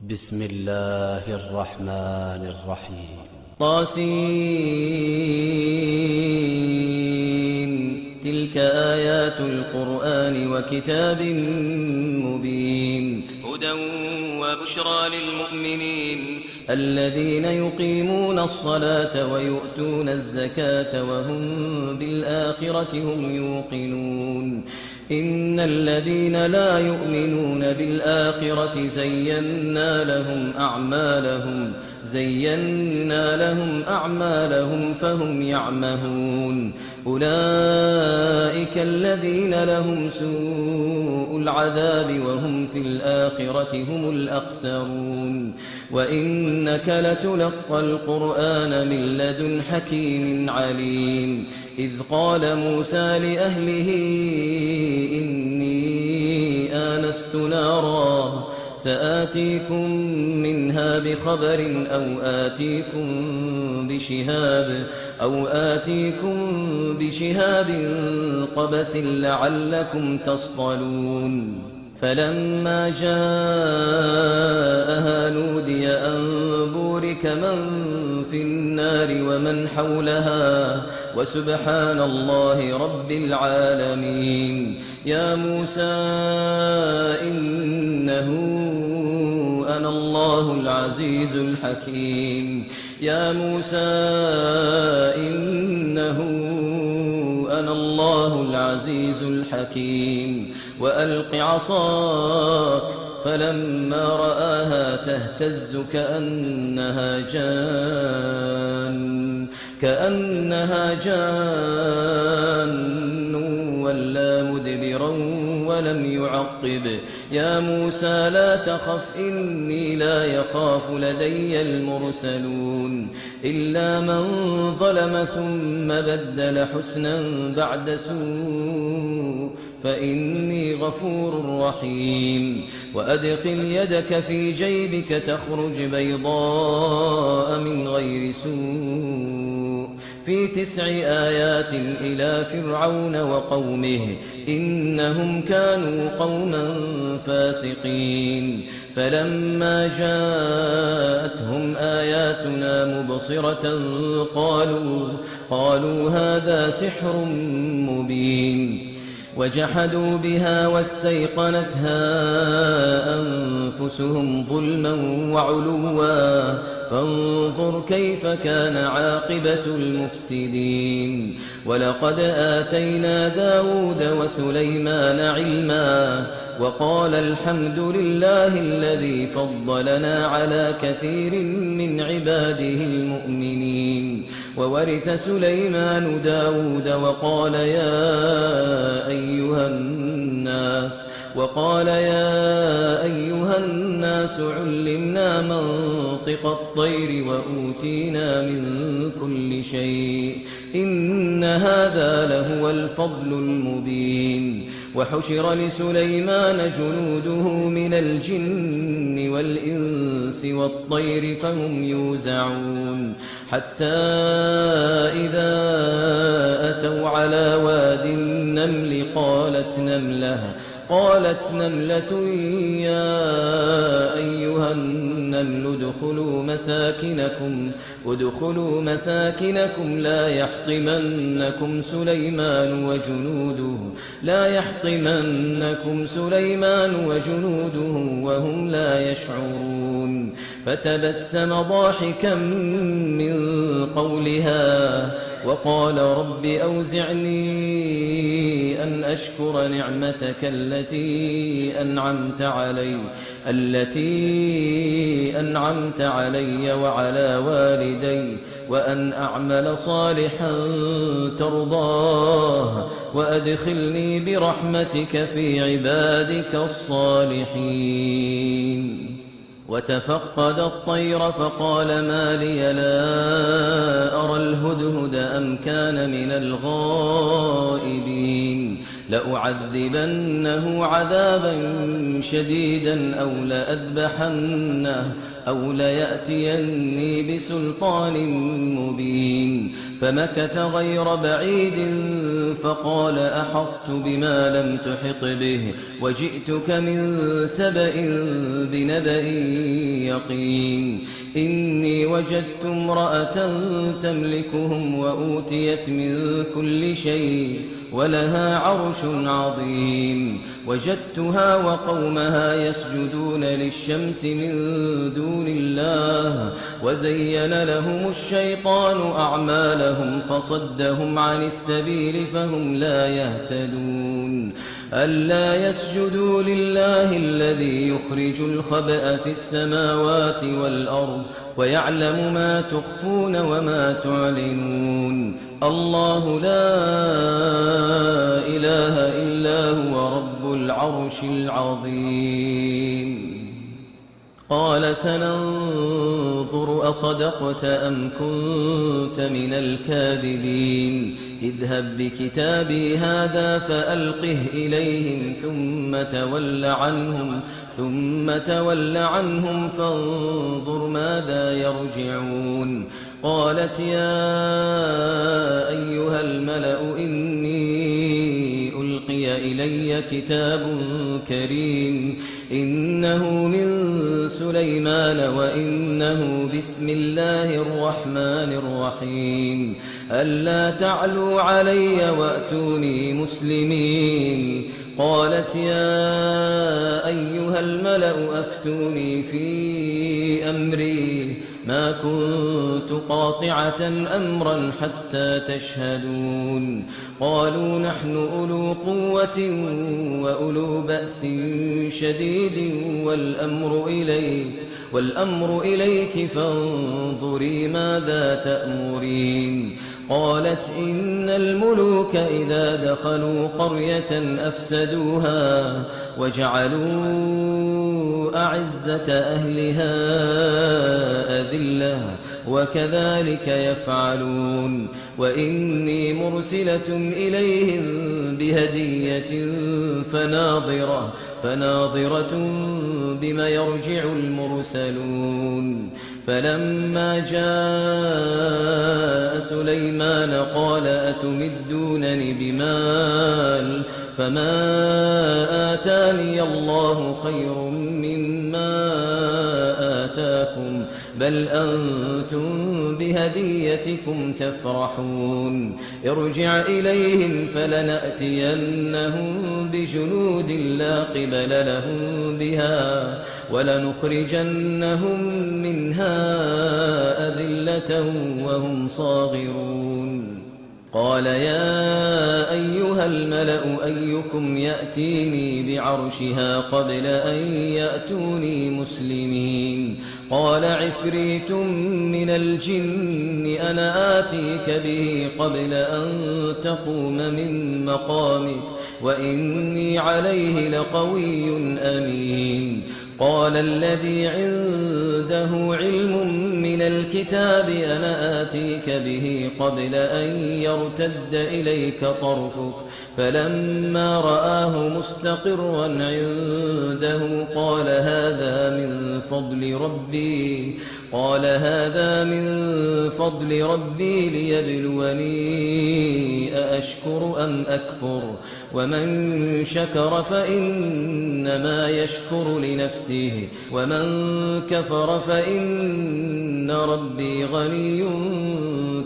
بسم الله الرحمن الرحيم طاسين تلك آيات القرآن وكتاب مبين هدى وبشرى للمؤمنين الذين يقيمون الصلاة ويؤتون الزكاة وهم بالآخرة هم يوقنون إن الذين لا يؤمنون بالآخرة زينا لهم أعمالهم فهم يعمهون أولئك الذين لهم سوء العذاب وهم في الآخرة هم الأخسرون وإنك لتلقى القرآن من لدن حكيم عليم إذ قال موسى لأهله إني آنست نارا سآتيكم منها بخبر أو آتيكم بشهاب قبس لعلكم تصطلون فلما جاءها نودي أن بورك من في النار ومن حولها وسبحان الله رب العالمين يا موسى إنه أنا الله العزيز الحكيم يا موسى إنه أنا الله العزيز الحكيم وألق عصاك فلما رآها تهتز كأنها جان ولا مدبرا ولم يعقب يا موسى لا تخف إني لا يخاف لدي المرسلون إلا من ظلم ثم بدل حسنا بعد سوء فإني غفور رحيم وأدخل يدك في جيبك تخرج بيضاء من غير سوء في 9 آيات إلى فرعون وقومه إنهم كانوا قوما فاسقين فلما جاءتهم آياتنا مبصرة قالوا هذا سحر مبين وجحدوا بها واستيقنتها أنفسهم ظلما وعلوا فانظر كيف كان عاقبة المفسدين ولقد آتينا داود وسليمان علما وقال الحمد لله الذي فضلنا على كثير من عباده المؤمنين وورث سليمان داود وقال يا أيها الناس علمنا منطق الطير وأوتينا من كل شيء إن هذا لهو الفضل المبين وحشر لسليمان جنوده من الجن والإنس والطير فهم يوزعون حتى إذا أتوا على واد النمل قالت نملة يا أيها النمل ادخلوا مساكنكم لا يحطمنكم سليمان وجنوده وهم لا يشعرون فتبسم ضاحكا من قولها وقال رب أوزعني أن أشكر نعمتك التي أنعمت علي وعلى والدي وأن أعمل صالحا ترضاه وأدخلني برحمتك في عبادك الصالحين وتفقد الطير فقال ما لي لا أرى الهدهد أم كان من الغائبين لأعذبنه عذابا شديدا أو لأذبحنه أو ليأتيني بسلطان مبين فمكث غير بعيد فقال أحطت بما لم تحط به وجئتك من سبأ بنبأ يقين إني وجدت امرأة تملكهم وأوتيت من كل شيء ولها عرش عظيم وجدتها وقومها يسجدون للشمس من دون الله وزين لهم الشيطان أعمالهم فصدهم عن السبيل فهم لا يهتدون ألا يسجدوا لله الذي يخرج الخبأ في السماوات والأرض ويعلم ما تخفون وما تعلنون الله لا إله إلا هو رب العرش العظيم قال سننظر أصدقت أم كنت من الكاذبين اذهب بكتابي هذا فألقه إليهم ثم تول عنهم فانظر ماذا يرجعون قالت يا أيها الملأ إني ألقي إلي كتاب كريم إنه من سليمان وإنه بسم الله الرحمن الرحيم ألا تعلوا علي وأتوني مسلمين قالت يا أيها الملأ أفتوني في أمري ما كنت قاطعة أمرا حتى تشهدون قالوا نحن أولو قوة وأولو بأس شديد والأمر إليك فانظري ماذا تأمرين قالت إن الملوك إذا دخلوا قرية أفسدوها وجعلوا أعزة أهلها أذلة وكذلك يفعلون وإني مرسلة إليهم بهدية فناظرة بما يرجع المرسلون فلما جاء سليمان قال أتمدونني بمال فما آتاني الله خير مما آتاكم بل أنتم بهديتكم تفرحون ارجع إليهم فلنأتينهم بجنود لا قبل لهم بها ولنخرجنهم منها أذلة وهم صاغرون قال يا أيها الملأ أيكم يأتيني بعرشها قبل أن يأتوني مسلمين قال عفريت من الجن أنا آتيك به قبل أن تقوم من مقامك وإني عليه لقوي أمين قال الذي عنده علم من الكتاب أنا آتيك به قبل أن يرتد إليك طرفك فلما رآه مستقرا عنده قال هذا من فضل ربي ليبلوني أأشكر أم أكفر ومن شكر فإنما يشكر لنفسه ومن كفر فإن ربي غني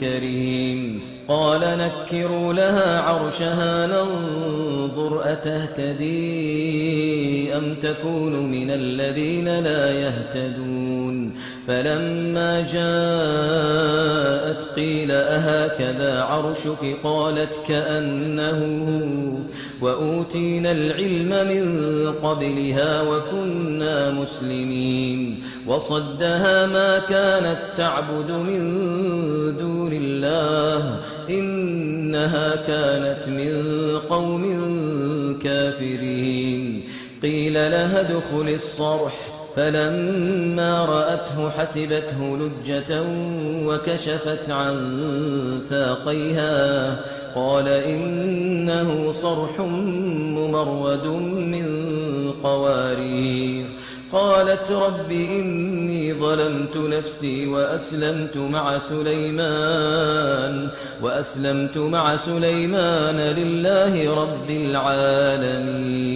كريم قال نكروا لها عرشها ننظر أتهتدي أم تكون من الذين لا يهتدون فلما جاءت قيل أهكذا عرشك قالت كأنه هو وأوتينا العلم من قبلها وكنا مسلمين وصدها ما كانت تعبد من دون الله إنها كانت من قوم كافرين قيل لها ادخل الصرح فلما رأته حسبته لجة وكشفت عن ساقيها قال إنه صرح ممرد من قوارير قالت رب إني ظلمت نفسي وأسلمت مع سليمان لله رب العالمين.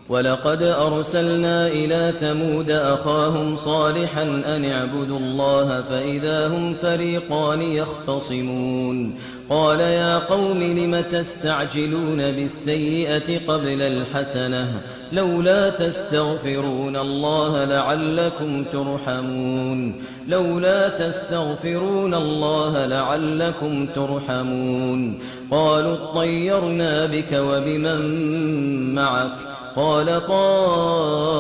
ولقد أرسلنا إلى ثمود أخاهم صالحا أن اعبدوا الله فإذا هم فريقان يختصمون قال يا قوم لم تستعجلون بالسيئة قبل الحسنة لولا تستغفرون الله لعلكم ترحمون قالوا اطيرنا بك وبمن معك قال طائركم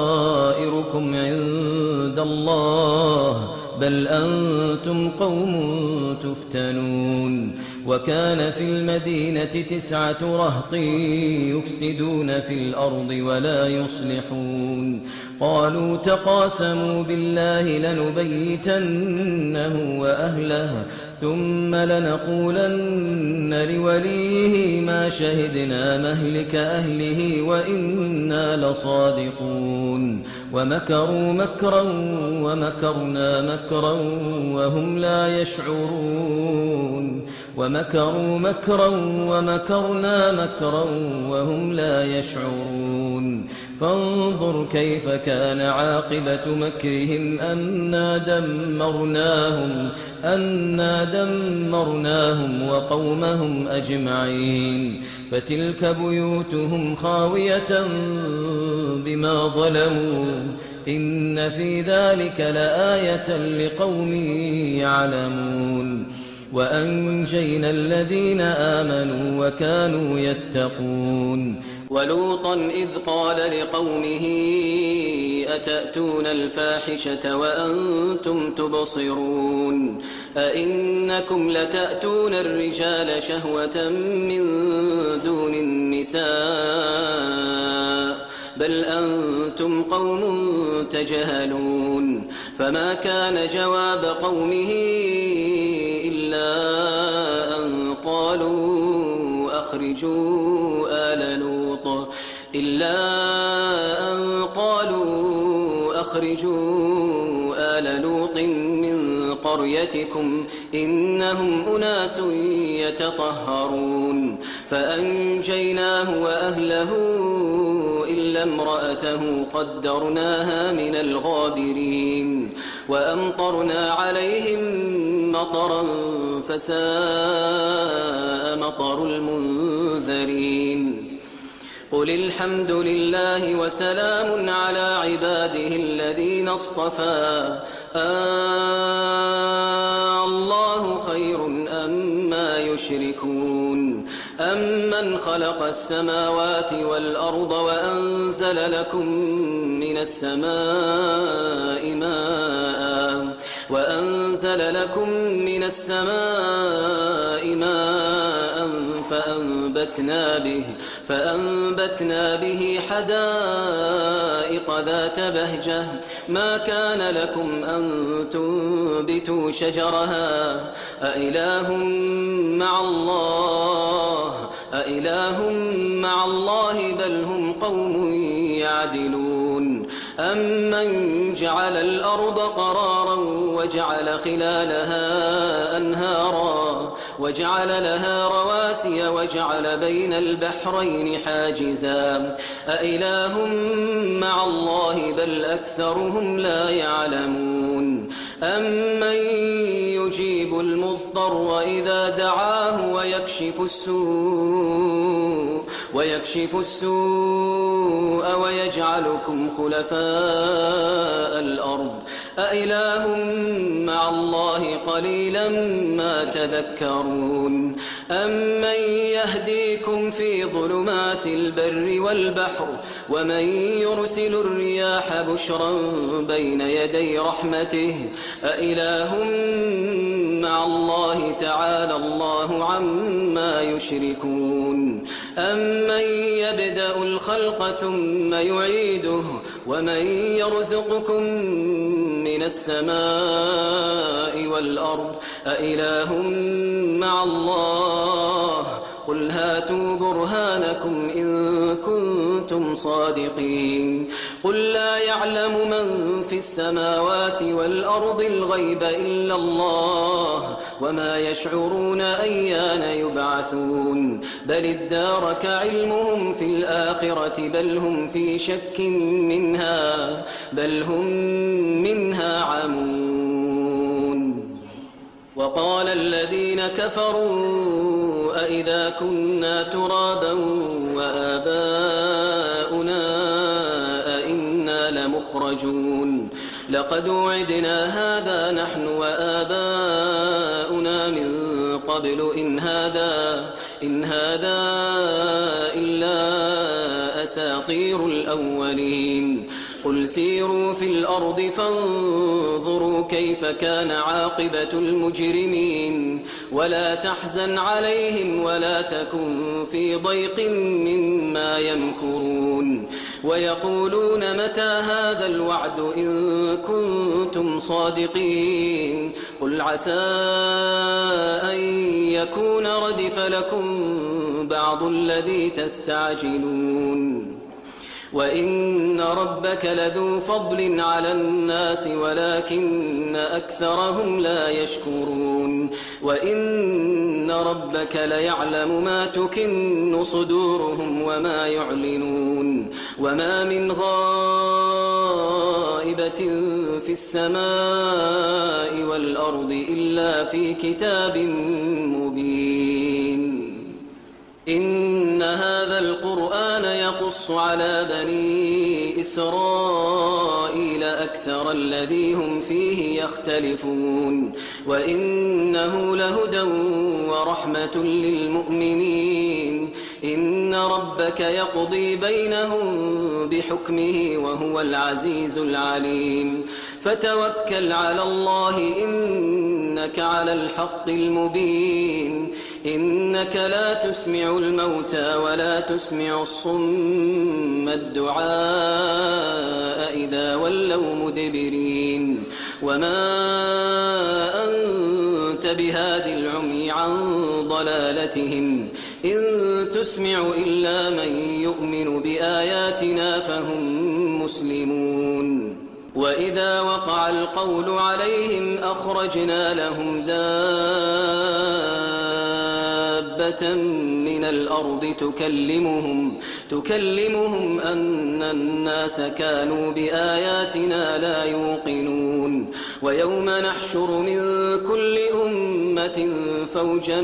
عند الله بل أنتم قوم تفتنون. وكان في المدينة 9 رهط يفسدون في الأرض ولا يصلحون قالوا تقاسموا بالله لنبيتنه وأهله ثم لنقولن لوليه ما شهدنا مهلك أهله وإنا لصادقون. ومكروا مكرا ومكرنا مكرا وهم لا يشعرون فانظر كيف كان عاقبة مكرهم أنا دمرناهم وقومهم أجمعين فتلك بيوتهم خاوية بما ظلموا إن في ذلك لآية لقوم يعلمون. وأنجينا الذين آمنوا وكانوا يتقون. ولوطا إذ قال لقومه أتأتون الفاحشة وأنتم تبصرون أئنكم لتأتون الرجال شهوة من دون النساء بل أنتم قوم تجهلون. فما كان جواب قومه إلا أن قالوا أخرجوا آل لوط من قريتكم إنهم أناس يتطهرون. فأنجيناه وأهله إلا امرأته قدرناها من الغابرين وأمطرنا عليهم مطرا فساء مطر المنذرين. قل الحمد لله وسلام على عباده الذين اصطفى الله خير أما يشركون. أمن خلق السماوات والأرض وأنزل لكم من السماء ماء فأنبتنا به حدائق ذات بهجة ما كان لكم أن تنبتوا شجرها أإله مع الله بل هم قوم يعدلون. أمن جعل الأرض قرارا وجعل خلالها أنهارا وجعل لها رواسي وجعل بين البحرين حاجزا أإله مع الله بل أكثرهم لا يعلمون. أمن يجيب المضطر إذا دعاه ويكشف السوء ويجعلكم خلفاء الأرض أإله مع الله قليلا ما تذكرون. أمن يهديكم في ظلمات البر والبحر ومن يرسل الرياح بشرا بين يدي رحمته أإله مع الله تعالى الله عما يشركون. أمن يبدأ الخلق ثم يعيده ومن يرزقكم من السماء والأرض أإله مع الله قل هاتوا برهانكم إن كنتم صادقين. قل لا يعلم من في السماوات والأرض الغيب إلا الله وما يشعرون أيان يبعثون بل ادارك علمهم في الآخرة بل هم في شك منها بل هم منها عمون وقال الذين كفروا أئذا كنا ترابا وآباؤنا أئنا لمخرجون لقد وعدنا هذا نحن وآباؤنا من قبل إن هذا إلا أساطير الأولين قل سيروا في الأرض فانظروا كيف كان عاقبة المجرمين ولا تحزن عليهم ولا تكن في ضيق مما يمكرون ويقولون متى هذا الوعد إن كنتم صادقين قل عسى أن يكون ردف لكم بعض الذي تستعجلون وإن ربك لذو فضل على الناس ولكن أكثرهم لا يشكرون وإن ربك ليعلم ما تكن صدورهم وما يعلنون وما من غائبة في السماء والأرض إلا في كتاب مبين إن هذا القرآن يقص على بني إسرائيل أكثر الذي هم فيه يختلفون وإنه لهدى ورحمة للمؤمنين إن ربك يقضي بينهم بحكمه وهو العزيز العليم فتوكل على الله إنك على الحق المبين إنك لا تسمع الموتى ولا تسمع الصم الدعاء إذا ولوا مدبرين وما أنت بهاد العمي عن ضلالتهم إن تسمع إلا من يؤمن بآياتنا فهم مسلمون وإذا وقع القول عليهم أخرجنا لهم دابة من الأرض تكلمهم أن الناس كانوا بآياتنا لا يوقنون ويوم نحشر من كل أمة فوجا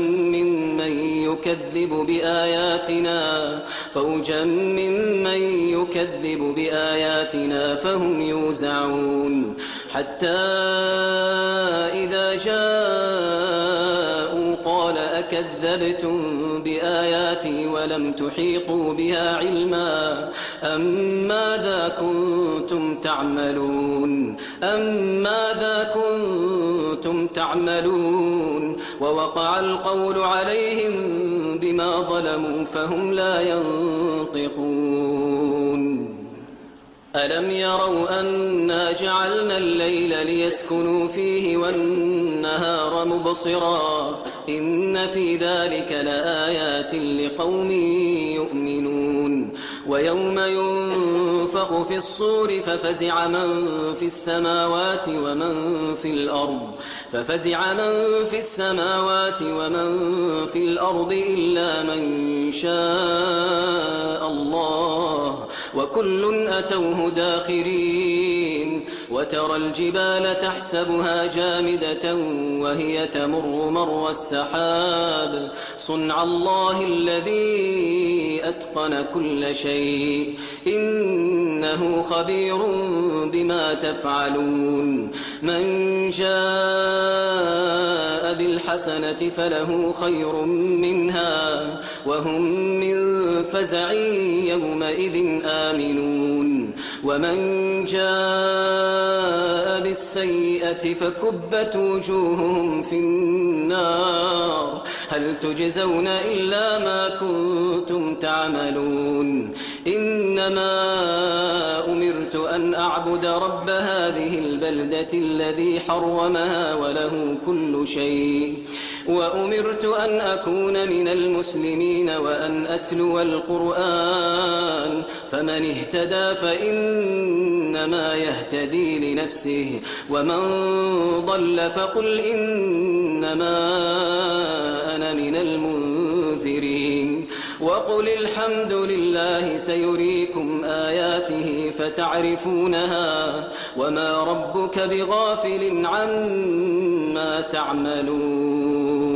ممن يكذب بآياتنا فهم يوزعون حتى إذا جاءوا قال أكذبتم بآياتي ولم تحيطوا بها علما أم ماذا كنتم تعملون ووقع القول عليهم بما ظلموا فهم لا ينطقون ألم يروا أنا جعلنا الليل ليسكنوا فيه والنهار مبصرا إن في ذلك لآيات لقوم يؤمنون ويوم ينفخ في الصور ففزع من في السماوات ومن في الأرض إلا من شاء الله وكل أتوه داخرين وترى الجبال تحسبها جامدة وهي تمر مر السحاب صنع الله الذي أتقن كل شيء إنه خبير بما تفعلون من جاء بالحسنة فله خير منها وهم من فزع يومئذ آمنون ومن جاء بالسيئة فكبت وجوههم في النار هل تجزون إلا ما كنتم تعملون إنما أمرت أن أعبد رب هذه البلدة الذي حرمها وله كل شيء وأمرت أن أكون من المسلمين وأن أتلو القرآن فمن اهتدى فإنما يهتدي لنفسه ومن ضل فقل إنما أنا من المنذرين وقل الحمد لله سيريكم آياته فتعرفونها وما ربك بغافل عما تعملون